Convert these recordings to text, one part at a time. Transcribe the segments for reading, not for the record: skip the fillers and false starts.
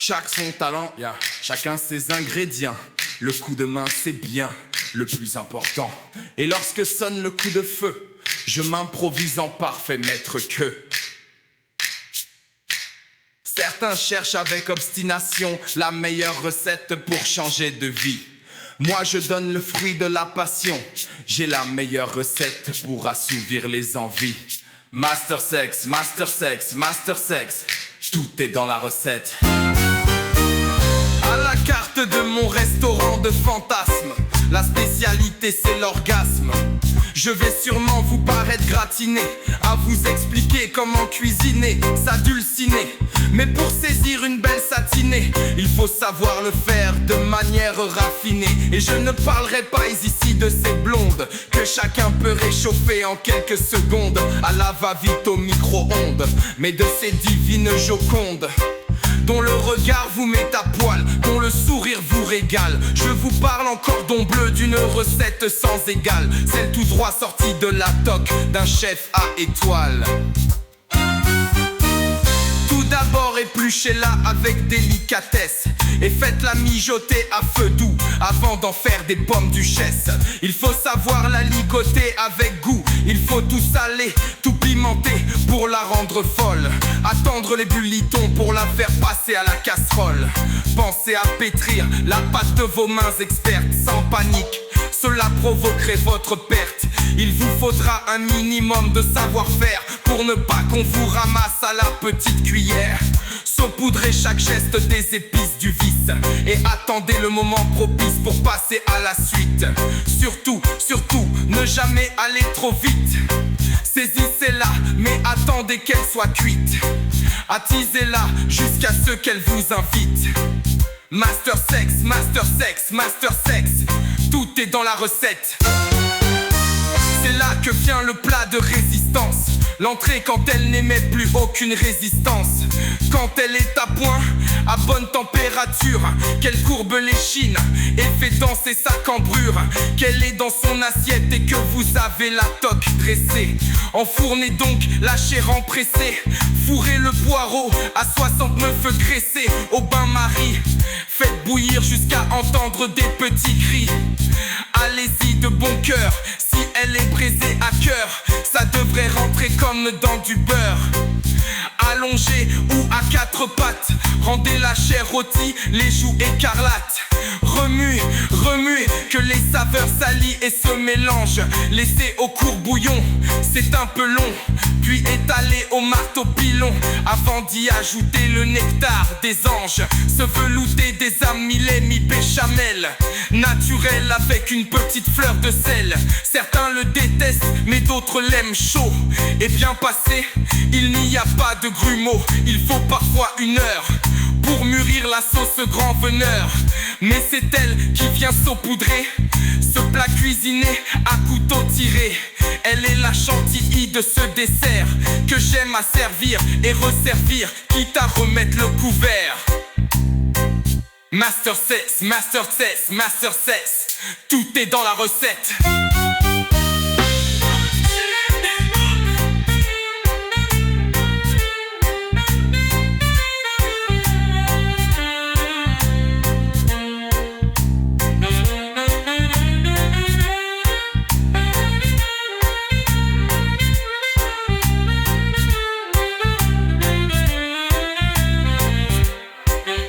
Chaque son talent, chacun ses ingrédients. Le coup de main c'est bien, le plus important. Et lorsque sonne le coup de feu, je m'improvise en parfait maître que. Certains cherchent avec obstination la meilleure recette pour changer de vie. Moi je donne le fruit de la passion. J'ai la meilleure recette pour assouvir les envies. Master sex, master sex, master sex. Tout est dans la recette. À la carte de mon restaurant de fantasmes, la spécialité c'est l'orgasme. Je vais sûrement vous paraître gratiné à vous expliquer comment cuisiner, s'adulciner. Mais pour saisir une belle satinée, il faut savoir le faire de manière raffinée. Et je ne parlerai pas ici de ces blondes que chacun peut réchauffer en quelques secondes à la va-vite au micro-ondes, mais de ces divines jocondes dont le regard vous met à poil, dont le sourire vous régale. Je vous parle en cordon bleu d'une recette sans égale, celle tout droit sortie de la toque d'un chef à étoiles. Tout d'abord épluchez-la avec délicatesse et faites-la mijoter à feu doux avant d'en faire des pommes duchesse. Il faut savoir la ligoter avec goût, il faut tout saler, tout pimenter pour la rendre folle. Attendre les bullitons pour la faire passer à la casserole. Pensez à pétrir la pâte de vos mains expertes sans panique, cela provoquerait votre perte. Il vous faudra un minimum de savoir-faire pour ne pas qu'on vous ramasse à la petite cuillère. Saupoudrez chaque geste des épices du vice et attendez le moment propice pour passer à la suite. Surtout, ne jamais aller trop vite. Saisissez-la, mais attendez qu'elle soit cuite. Attisez-la jusqu'à ce qu'elle vous invite. Master sex, master sex, master sex. Tout est dans la recette. C'est là que vient le plat de résistance. L'entrée quand elle n'émet plus aucune résistance. Quand elle est à point, à bonne température, qu'elle courbe l'échine et fait danser sa cambrure, qu'elle est dans son assiette et que vous avez la toque dressée. Enfournez donc la chair empressée. Fourrez le poireau à 69 graissés au bain-marie. Faites bouillir jusqu'à entendre des petits cris. Allez-y de bon cœur, si elle est braisée à cœur, ça devrait rentrer comme dans du beurre. Allongée ou à quatre pattes, rendez la chair rôtie, les joues écarlates. Remue, que les saveurs s'allient et se mélangent. Laissez au courbouillon, c'est un peu long, puis étalez au marteau pilon avant d'y ajouter le nectar des anges. Se velouter des âmes mi-lait, mi-béchamel, naturel avec une petite fleur de sel. Certains le détestent, mais d'autres l'aiment chaud et bien passé. Il n'y a pas de grumeaux, il faut parfois une heure pour mûrir la sauce grand veneur. Mais c'est elle qui vient saupoudrer ce plat cuisiné à couteau tiré. Elle est la chantilly de ce dessert que j'aime à servir et resservir, quitte à remettre le couvert. Master sex, master sex, master sex. Tout est dans la recette.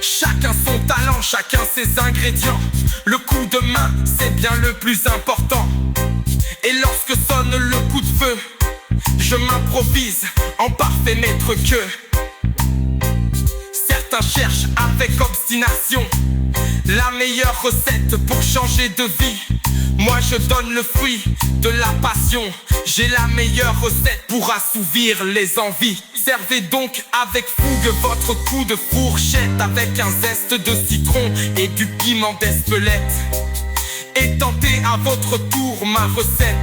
Chacun son talent, chacun ses ingrédients. Le coup de main, c'est bien le plus important. Et lorsque sonne le coup de feu, je m'improvise en parfait maître que. Certains cherchent avec obstination la meilleure recette pour changer de vie. Moi je donne le fruit de la passion. J'ai la meilleure recette pour assouvir les envies. Servez donc avec fougue votre coup de fourchette avec un zeste de citron et du piment d'Espelette. Et tentez à votre tour ma recette,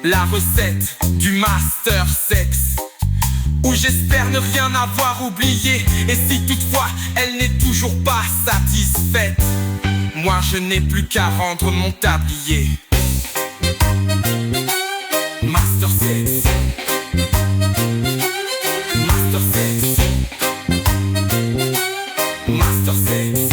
la recette du master sex, où j'espère ne rien avoir oublié. Et si toutefois elle n'est toujours pas satisfaite, moi je n'ai plus qu'à rendre mon tablier. Master sex, master sex, Master C.